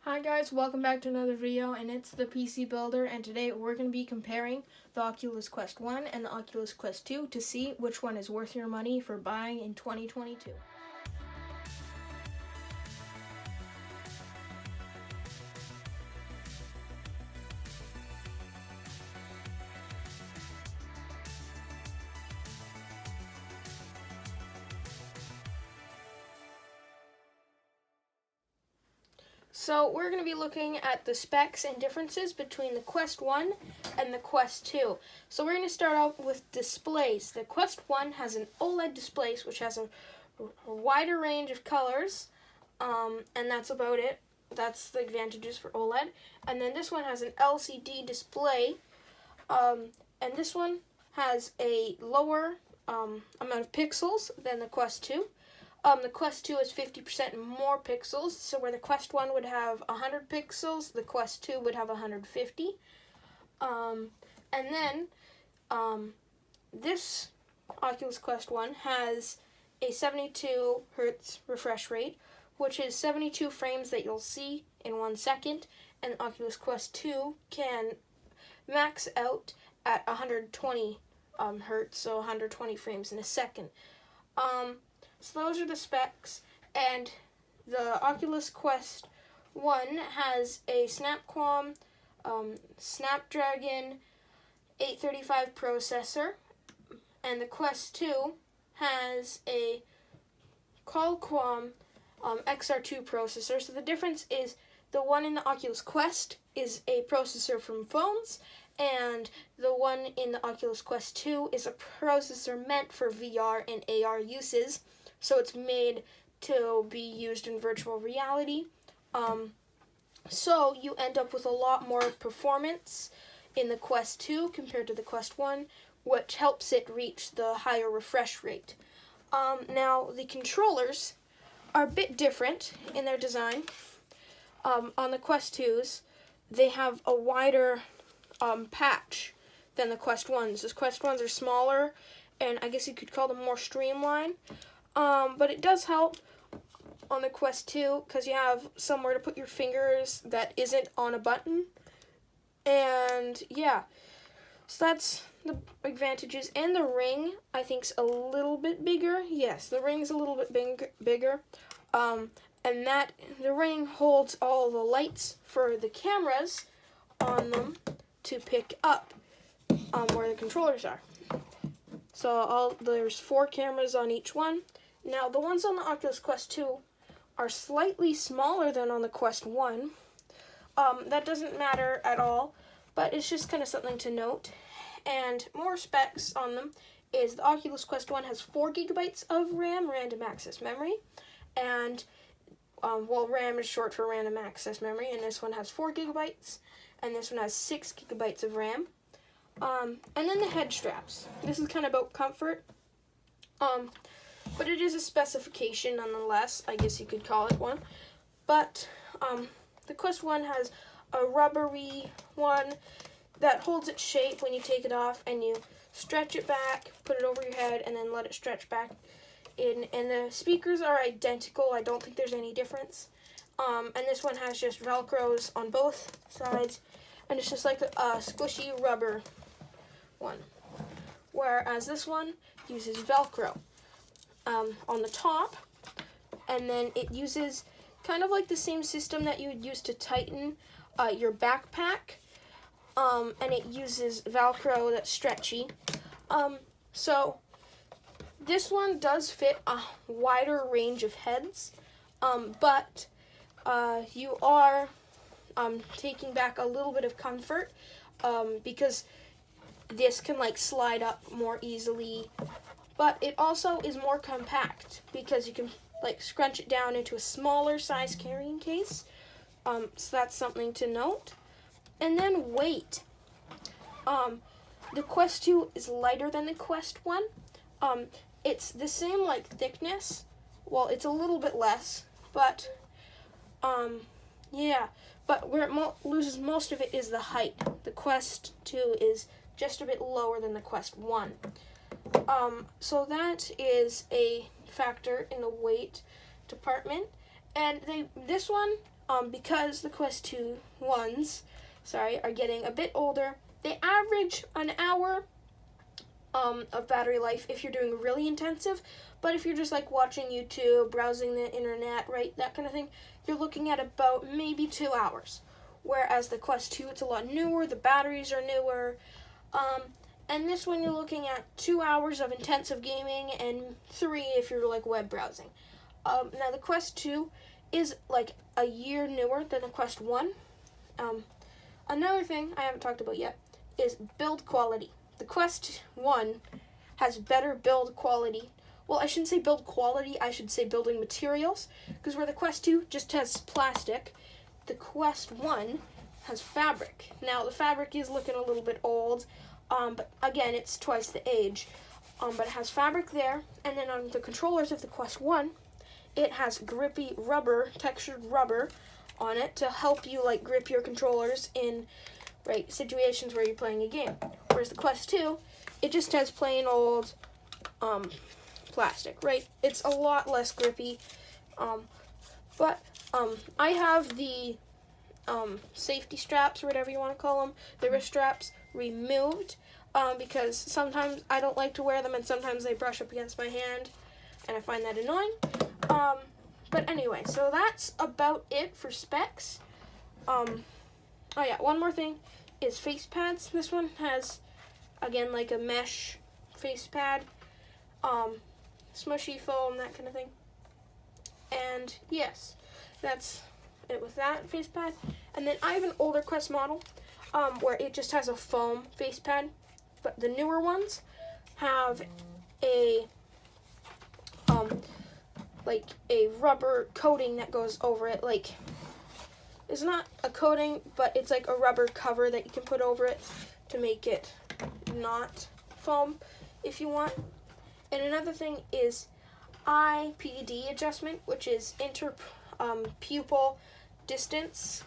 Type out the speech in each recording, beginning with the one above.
Hi guys, welcome back to another video, and it's the PC Builder, and today we're going to be comparing the Oculus Quest 1 and the Oculus Quest 2 to see which one is worth your money for buying in 2022. So we're going to be looking at the specs and differences between the Quest 1 and the Quest 2. So we're going to start out with displays. The Quest 1 has an OLED display, which has a wider range of colors, and that's about it. That's the advantages for OLED. And then this one has an LCD display, and this one has a lower amount of pixels than the Quest 2. The Quest 2 is 50% more pixels, so where the Quest 1 would have 100 pixels, the Quest 2 would have 150. And then this Oculus Quest 1 has a 72 Hz refresh rate, which is 72 frames that you'll see in 1 second, and Oculus Quest 2 can max out at 120 Hz, so 120 frames in a second. So those are the specs, and the Oculus Quest 1 has a Snapdragon 835 processor, and the Quest 2 has a Qualcomm XR2 processor. So the difference is the one in the Oculus Quest is a processor from phones, and the one in the Oculus Quest 2 is a processor meant for VR and AR uses. So it's made to be used in virtual reality. So you end up with a lot more performance in the Quest 2 compared to the Quest 1, which helps it reach the higher refresh rate. Now, the controllers are a bit different in their design. On the Quest 2s, they have a wider patch than the Quest 1s. The Quest 1s are smaller, and I guess you could call them more streamlined. But it does help on the Quest 2 because you have somewhere to put your fingers that isn't on a button. And yeah, so that's the advantages. And the ring, I think, is a little bit bigger. Yes, the ring's a little bit bigger. And that the ring holds all the lights for the cameras on them to pick up where the controllers are. So there's 4 cameras on each one. Now, the ones on the Oculus Quest 2 are slightly smaller than on the Quest 1. That doesn't matter at all, but it's just kind of something to note. And more specs on them is the Oculus Quest 1 has 4 gigabytes of RAM, random access memory, and RAM is short for random access memory, and this one has 4 gigabytes, and this one has 6 gigabytes of RAM. And then the head straps. This is kind of about comfort. But it is a specification nonetheless. I guess you could call it one. But the Quest 1 has a rubbery one that holds its shape when you take it off, and you stretch it back, put it over your head, and then let it stretch back in. And the speakers are identical. I don't think there's any difference. And this one has just Velcros on both sides, and it's just like a squishy rubber one. Whereas this one uses Velcro on the top, and then it uses kind of like the same system that you would use to tighten your backpack, and it uses Velcro that's stretchy. So this one does fit a wider range of heads, but you are taking back a little bit of comfort because this can like slide up more easily. But it also is more compact because you can like scrunch it down into a smaller size carrying case. So that's something to note. And then weight. The Quest 2 is lighter than the Quest 1. It's the same like thickness. Well, it's a little bit less, but yeah. But where it loses most of it is the height. The Quest 2 is just a bit lower than the Quest 1. So that is a factor in the weight department. And this one because the Quest 2 ones, are getting a bit older. They average an hour of battery life if you're doing really intensive, but if you're just like watching YouTube, browsing the internet, right, that kind of thing, you're looking at about maybe 2 hours. Whereas the Quest 2, it's a lot newer, the batteries are newer, and this one you're looking at 2 hours of intensive gaming and 3 if you're like web browsing. Now the Quest 2 is like a year newer than the Quest 1. Another thing I haven't talked about yet is build quality. The Quest 1 has better build quality. Well, I shouldn't say build quality, I should say building materials, because where the Quest 2 just has plastic, the Quest 1 has fabric. Now, the fabric is looking a little bit old, but again, it's twice the age. But it has fabric there, and then on the controllers of the Quest 1, it has grippy rubber, textured rubber on it to help you like grip your controllers in situations where you're playing a game. Whereas the Quest 2, it just has plain old plastic, right? It's a lot less grippy. But I have the safety straps, or whatever you want to call them, the wrist straps, removed because sometimes I don't like to wear them and sometimes they brush up against my hand and I find that annoying. But anyway, so that's about it for specs. Oh yeah, one more thing is face pads. This one has, again, like a mesh face pad, smushy foam, that kind of thing. And yes, that's it with that face pad. And then I have an older Quest model where it just has a foam face pad, but the newer ones have a like a rubber coating that goes over it. Like, it's not a coating, but it's like a rubber cover that you can put over it to make it not foam if you want. And another thing is IPD adjustment, which is interpupil distance.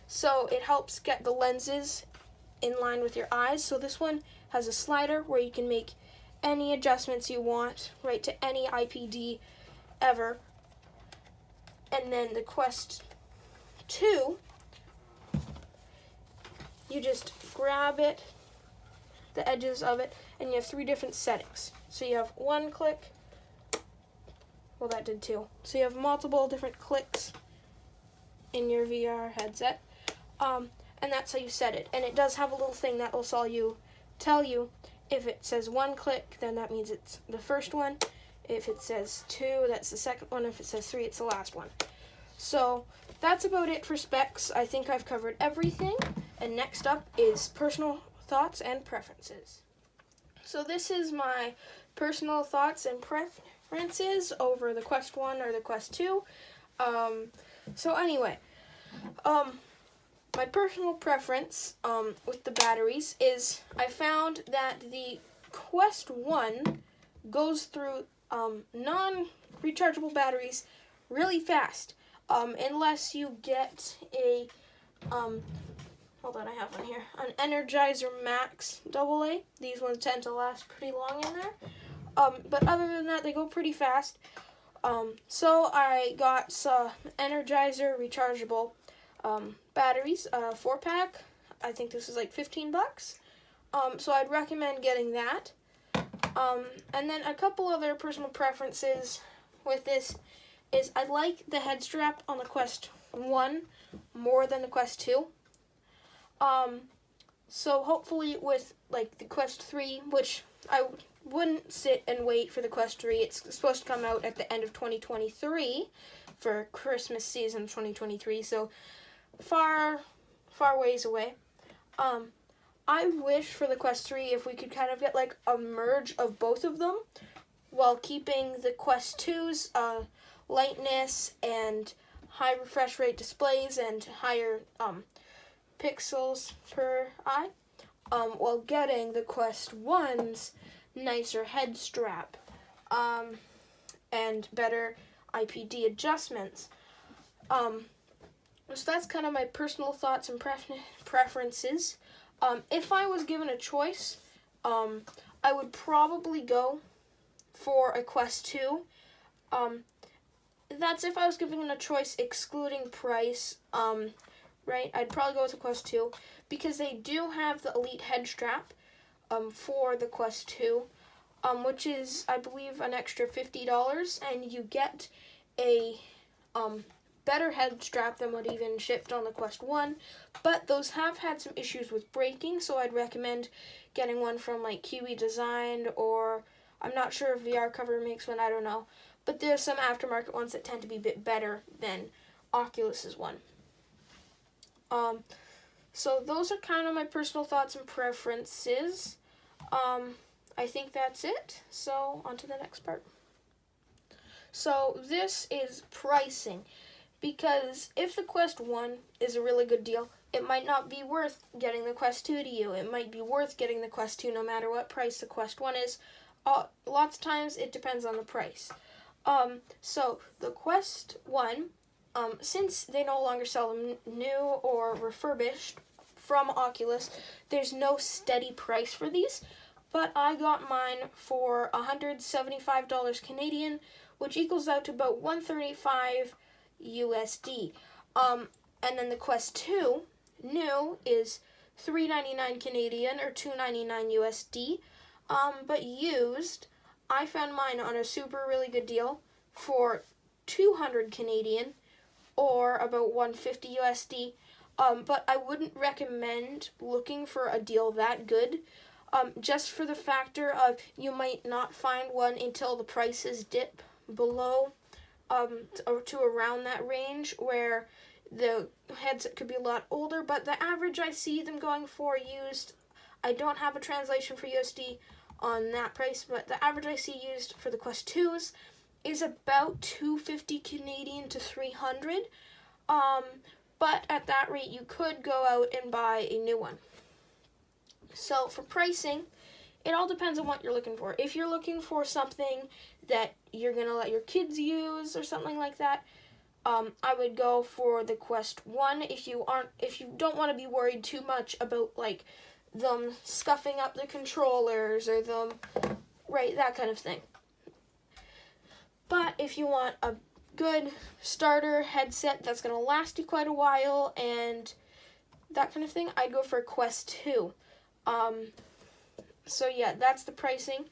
So it helps get the lenses in line with your eyes. So this one has a slider where you can make any adjustments you want, right, to any IPD ever. And then the Quest 2, you just grab it, the edges of it, and you have 3 different settings. So you have one click, well, that did 2. So you have multiple different clicks in your VR headset, and that's how you set it. And it does have a little thing that will tell you if it says 1 click, then that means it's the first one. If it says 2, that's the second one. If it says 3, it's the last one. So that's about it for specs. I think I've covered everything. And next up is personal thoughts and preferences. So this is my personal thoughts and preferences over the Quest 1 or the Quest 2. So anyway, my personal preference with the batteries is I found that the Quest 1 goes through non-rechargeable batteries really fast, unless you get a, hold on, I have one here, an Energizer Max AA. These ones tend to last pretty long in there, but other than that, they go pretty fast. So I got some Energizer rechargeable batteries, 4-pack. I think this is like $15. So I'd recommend getting that. And then a couple other personal preferences with this is I like the head strap on the Quest 1 more than the Quest 2. So hopefully with like the Quest 3, which I wouldn't sit and wait for the Quest 3. It's supposed to come out at the end of 2023 for Christmas season 2023. So far ways away. I wish for the Quest 3 if we could kind of get like a merge of both of them while keeping the Quest 2's lightness and high refresh rate displays and higher pixels per eye, while getting the Quest 1's nicer head strap and better IPD adjustments. So that's kind of my personal thoughts and preferences. If I was given a choice, I would probably go for a Quest 2. that's if I was given a choice excluding price, right? I'd probably go with the Quest 2 because they do have the Elite head strap for the Quest 2, which is, I believe, an extra $50, and you get a better head strap than what even shipped on the Quest 1, but those have had some issues with breaking, so I'd recommend getting one from like Kiwi Design, or I'm not sure if VR Cover makes one, I don't know, but there's some aftermarket ones that tend to be a bit better than Oculus's one. So those are kind of my personal thoughts and preferences. I think that's it, so on to the next part. So this is pricing, because if the Quest 1 is a really good deal, it might not be worth getting the Quest 2 to you. It might be worth getting the Quest 2 no matter what price the Quest 1 is. Lots of times it depends on the price. So the Quest 1, since they no longer sell them new or refurbished from Oculus, there's no steady price for these, but I got mine for $175 Canadian, which equals out to about $135 USD. And then the Quest 2 new is $3.99 Canadian or $2.99 USD. But used, I found mine on a really good deal for $200 Canadian or about $150 USD. But I wouldn't recommend looking for a deal that good, just for the factor of you might not find one until the prices dip below or to around that range where the headset could be a lot older. But the average I see them going for used, I don't have a translation for USD on that price, but the average I see used for the Quest 2s is about $250 Canadian to $300. But at that rate, you could go out and buy a new one. So for pricing, it all depends on what you're looking for. If you're looking for something that you're going to let your kids use or something like that, I would go for the Quest 1 if you don't want to be worried too much about like them scuffing up the controllers or them, right, that kind of thing. But if you want a good starter headset that's going to last you quite a while and that kind of thing, I'd go for Quest 2. So yeah, that's the pricing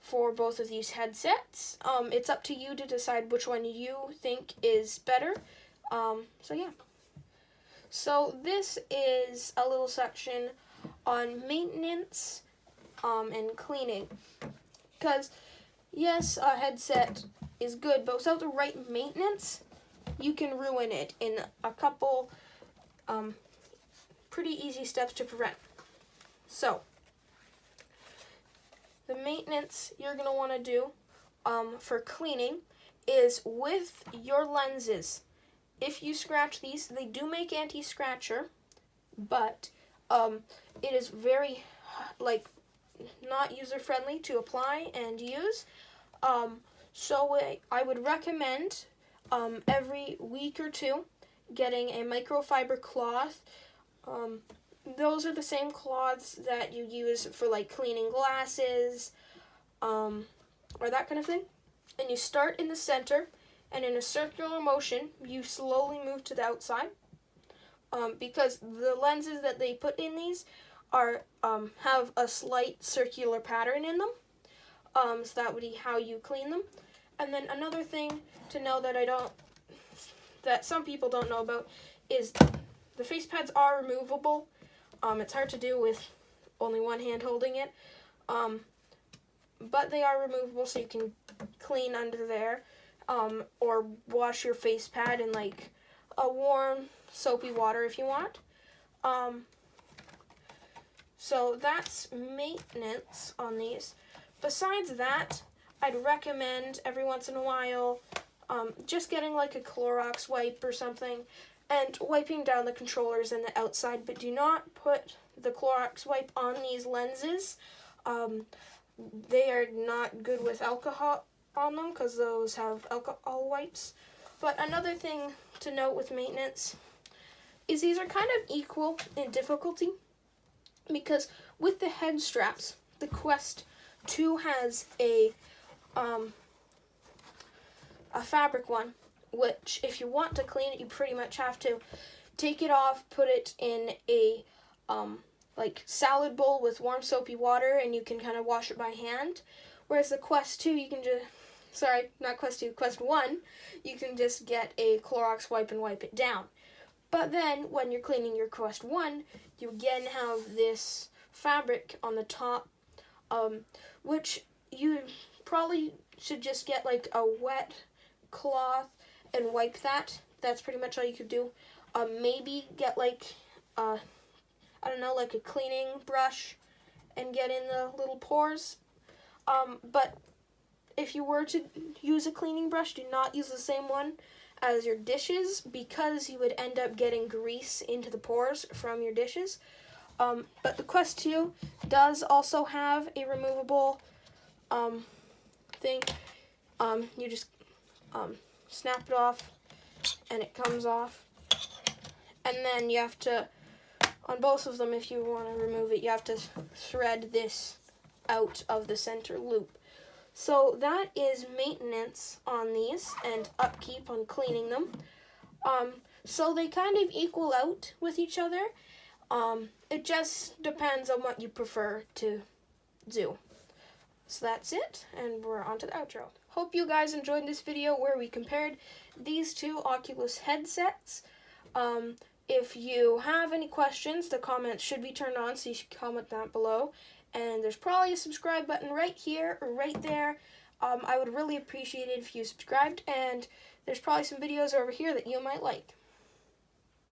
for both of these headsets. It's up to you to decide which one you think is better. So yeah. So this is a little section on maintenance and cleaning. Because yes, a headset is good, but without the right maintenance, you can ruin it in a couple pretty easy steps to prevent. So, the maintenance you're going to want to do for cleaning is with your lenses. If you scratch these, they do make anti-scratcher, but it is very, not user-friendly to apply and use. So I would recommend every week or two getting a microfiber cloth. Those are the same cloths that you use for like cleaning glasses or that kind of thing. And you start in the center, and in a circular motion, you slowly move to the outside. Because the lenses that they put in these are have a slight circular pattern in them. So that would be how you clean them. And then another thing to know that some people don't know about is the face pads are removable. It's hard to do with only one hand holding it. But they are removable, so you can clean under there. Or wash your face pad in like a warm, soapy water if you want. So that's maintenance on these. Besides that, I'd recommend every once in a while just getting like a Clorox wipe or something and wiping down the controllers and the outside, but do not put the Clorox wipe on these lenses. They are not good with alcohol on them because those have alcohol wipes. But another thing to note with maintenance is these are kind of equal in difficulty, because with the head straps, the Quest 2 has a fabric one, which if you want to clean it, you pretty much have to take it off, put it in a like salad bowl with warm soapy water, and you can kind of wash it by hand. Whereas the Quest 2, you can just, sorry, not Quest 2, Quest 1, you can just get a Clorox wipe and wipe it down. But then, when you're cleaning your Quest 1, you again have this fabric on the top, which you probably should just get like a wet cloth and wipe that. That's pretty much all you could do. Maybe get like, I don't know, like a cleaning brush and get in the little pores. But if you were to use a cleaning brush, do not use the same one as your dishes, because you would end up getting grease into the pores from your dishes. But the Quest 2 does also have a removable thing. You just snap it off and it comes off. And then you have to, on both of them, if you want to remove it, you have to thread this out of the center loop. So that is maintenance on these and upkeep on cleaning them. So they kind of equal out with each other. It just depends on what you prefer to do. So that's it, and we're on to the outro. Hope you guys enjoyed this video where we compared these two Oculus headsets. If you have any questions, the comments should be turned on, so you should comment that below. And there's probably a subscribe button right here or right there. I would really appreciate it if you subscribed, and there's probably some videos over here that you might like.